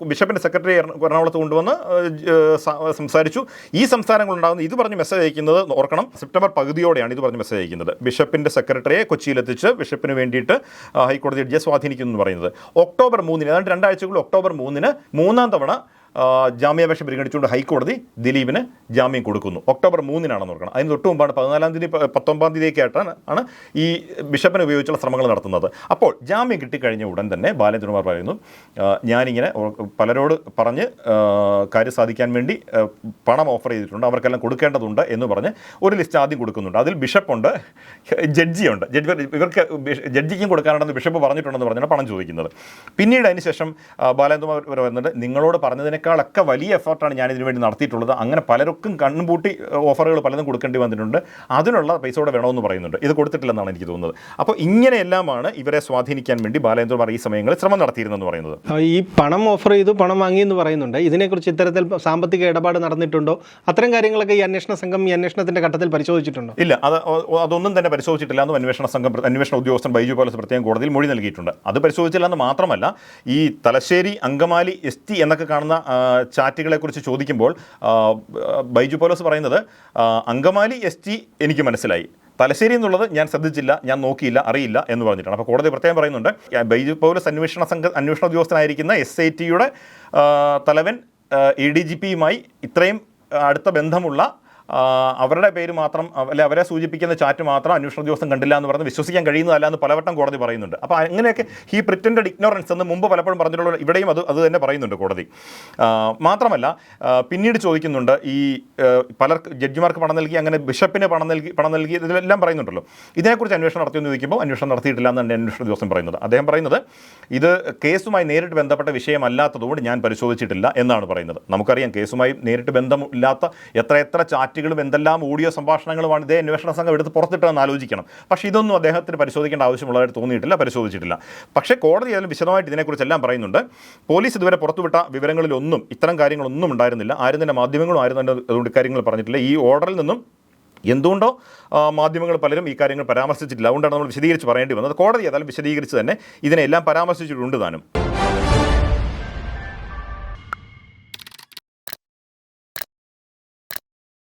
ബിഷപ്പിൻ്റെ secretary എറണാകുളത്ത് കൊണ്ടുവന്ന് സംസാരിച്ചു. ഈ സംസാരങ്ങളുണ്ടാകുന്നത് ഇത് പറഞ്ഞ് മെസ്സേജ് അയക്കുന്നത് ഓർക്കണം, സെപ്റ്റംബർ പകുതിയോടെയാണ് ഇത് പറഞ്ഞ് മെസ്സേജ് അയക്കുന്നത്. ബിഷപ്പിൻ്റെ സെക്രട്ടറിയെ കൊച്ചിയിലെത്തിച്ച് ബിഷപ്പിന് വേണ്ടിയിട്ട് ഹൈക്കോടതി ജഡ്ജിയെ സ്വാധീനിക്കുന്നു എന്ന് പറയുന്നത് ഒക്ടോബർ 3-ന്, ഏതാണ്ട് 2 ആഴ്ചകളിൽ ഒക്ടോബർ 3-ന് 3-ാം തവണ ജാമ്യാപേക്ഷ പരിഗണിച്ചുകൊണ്ട് ഹൈക്കോടതി ദിലീപിന് ജാമ്യം കൊടുക്കുന്നു. ഒക്ടോബർ 3-നാണെന്ന് ഓർക്കണം. അതിന് തൊട്ട് മുമ്പാണ് 14-ാം തീയതി 19-ാം തീയതിയൊക്കെ ആയിട്ടാണ് ഈ ബിഷപ്പിനെ ഉപയോഗിച്ചുള്ള ശ്രമങ്ങൾ നടത്തുന്നത്. അപ്പോൾ ജാമ്യം കിട്ടിക്കഴിഞ്ഞ ഉടൻ തന്നെ ബാലേന്ദ്രകുമാർ പറയുന്നു, ഞാനിങ്ങനെ പലരോട് പറഞ്ഞ് കാര്യം സാധിക്കാൻ വേണ്ടി പണം ഓഫർ ചെയ്തിട്ടുണ്ട്, അവർക്കെല്ലാം കൊടുക്കേണ്ടതുണ്ട് എന്ന് പറഞ്ഞ് ഒരു ലിസ്റ്റ് ആദ്യം കൊടുക്കുന്നുണ്ട്. അതിൽ ബിഷപ്പുണ്ട്, ജഡ്ജിയുണ്ട്. ഇവർക്ക് ജഡ്ജിക്കും കൊടുക്കാനുണ്ടെന്ന് ബിഷപ്പ് പറഞ്ഞിട്ടുണ്ടെന്ന് പറഞ്ഞാണ് പണം ചോദിക്കുന്നത്. പിന്നീട് അതിന് ശേഷം ബാലേന്ദ്രകുമാർ പറയുന്നുണ്ട്, നിങ്ങളോട് പറഞ്ഞതിനേക്കാളൊക്കെ വലിയ എഫർട്ടാണ് ഞാനിതിനു വേണ്ടി നടത്തിയിട്ടുള്ളത്, അങ്ങനെ പലർക്കും കണ്ണുപൂട്ടി ഓഫറുകൾ പലതും കൊടുക്കേണ്ടി വന്നിട്ടുണ്ട്, അതിനുള്ള പൈസ കൂടെ വേണമെന്ന് പറയുന്നുണ്ട്. ഇത് കൊടുത്തിട്ടില്ലെന്നാണ് എനിക്ക് തോന്നുന്നത്. അപ്പോൾ ഇങ്ങനെയെല്ലാമാണ് ഇവരെ സ്വാധീനിക്കാൻ വേണ്ടി ബാലേന്ദ്രകുമാർ ഈ സമയങ്ങളിൽ ശ്രമം നടത്തിയിരുന്നെന്ന് പറയുന്നത്. ഈ പണം ഓഫർ ചെയ്തു, പണം വാങ്ങിയെന്ന് പറയുന്നുണ്ട്. ഇതിനെക്കുറിച്ച് ഇത്തരത്തിൽ സാമ്പത്തിക ഇടപാട് നടന്നിട്ടുണ്ടോ? അത്തരം കാര്യങ്ങളൊക്കെ ഈ അന്വേഷണ സംഘം ഈ അന്വേഷണത്തിന്റെ ഘട്ടത്തിൽ പരിശോധിച്ചിട്ടുണ്ടോ? ഇല്ല, അതൊന്നും തന്നെ പരിശോധിച്ചിട്ടില്ല എന്ന് അന്വേഷണ ഉദ്യോഗസ്ഥൻ ബൈജു പോലീസ് പ്രത്യേകം കോടതിയിൽ മൊഴി നൽകിയിട്ടുണ്ട്. അത് പരിശോധിച്ചില്ല എന്ന് മാത്രമല്ല, ഈ തലശ്ശേരി അങ്കമാലി ST എന്നൊക്കെ കാണുന്ന ചാറ്റുകളെക്കുറിച്ച് ചോദിക്കുമ്പോൾ ബൈജു പോലീസ് പറയുന്നത്, അങ്കമാലി ST എനിക്ക് മനസ്സിലായി, തലശ്ശേരി എന്നുള്ളത് ഞാൻ ശ്രദ്ധിച്ചില്ല, ഞാൻ നോക്കിയില്ല, അറിയില്ല എന്ന് പറഞ്ഞിട്ടാണ്. അപ്പോൾ കോടതി പ്രത്യേകം പറയുന്നുണ്ട്, ബൈജു പോലീസ് അന്വേഷണ ഉദ്യോഗസ്ഥനായിരിക്കുന്ന SIT-യുടെ തലവൻ ADGP-യുമായി ഇത്രയും അടുത്ത ബന്ധമുള്ള അവരുടെ പേര് മാത്രം, അല്ലെ അവരെ സൂചിപ്പിക്കുന്ന ചാറ്റ് മാത്രം അന്വേഷണ ഉദ്യോഗസ്ഥൻ കണ്ടില്ല എന്ന് പറഞ്ഞ് വിശ്വസിക്കാൻ കഴിയുന്നതല്ല എന്ന് പലവട്ടം കോടതി പറയുന്നുണ്ട്. അപ്പോൾ അങ്ങനെയൊക്കെ ഈ പ്രിറ്റൻഡഡ് ഇഗ്നോറൻസ് എന്ന് മുമ്പ് പലപ്പോഴും പറഞ്ഞിട്ടുള്ള ഇവിടെയും അത് തന്നെ പറയുന്നുണ്ട് കോടതി. മാത്രമല്ല പിന്നീട് ചോദിക്കുന്നുണ്ട്, ഈ പലർ ജഡ്ജിമാർക്ക് പണം നൽകി, അങ്ങനെ ബിഷപ്പിന് പണം നൽകി ഇതിലെല്ലാം പറയുന്നുണ്ടല്ലോ. ഇതിനെക്കുറിച്ച് അന്വേഷണം നടത്തിയെന്ന് ചോദിക്കുമ്പോൾ അന്വേഷണം നടത്തിയിട്ടില്ല എന്നാണ് അന്വേഷണ ഉദ്യോഗസ്ഥൻ പറയുന്നത്. അദ്ദേഹം പറയുന്നത്, ഇത് കേസുമായി നേരിട്ട് ബന്ധപ്പെട്ട വിഷയമല്ലാത്തതുകൊണ്ട് ഞാൻ പരിശോധിച്ചിട്ടില്ല എന്നാണ് പറയുന്നത്. നമുക്കറിയാം, കേസുമായി നേരിട്ട് ബന്ധമില്ലാത്ത എത്ര ചാറ്റുകളും എന്തെല്ലാം ഓഡിയോ സംഭാഷണങ്ങളുമാണ് ഇതേ അന്വേഷണ സംഘം എടുത്ത് പുറത്തിട്ടെന്ന് ആലോചിക്കണം. പക്ഷേ ഇതൊന്നും അദ്ദേഹത്തിന് പരിശോധിക്കേണ്ട ആവശ്യമുള്ളതായിട്ട് തോന്നിയിട്ടില്ല, പരിശോധിച്ചിട്ടില്ല. പക്ഷേ കോടതി അതിൽ വിശദമായിട്ട് ഇതിനെക്കുറിച്ചെല്ലാം പറയുന്നുണ്ട്. പോലീസ് ഇതുവരെ പുറത്തുവിട്ട വിവരങ്ങളിലൊന്നും ഇത്തരം കാര്യങ്ങളൊന്നും ഉണ്ടായിരുന്നില്ല. ആരും തന്നെ മാധ്യമങ്ങളും ആരും തന്നെ അതുകൊണ്ട് കാര്യങ്ങൾ പറഞ്ഞിട്ടില്ല. ഈ ഓർഡറിൽ നിന്നും എന്തുകൊണ്ടോ മാധ്യമങ്ങൾ പലരും ഈ കാര്യങ്ങൾ പരാമർശിച്ചിട്ടില്ല. അതുകൊണ്ടാണ് നമ്മൾ വിശദീകരിച്ച് പറയേണ്ടി വന്നത്. കോടതി ഏതായാലും വിശദീകരിച്ച് തന്നെ ഇതിനെല്ലാം പരാമർശിച്ചിട്ടുണ്ട് താനും.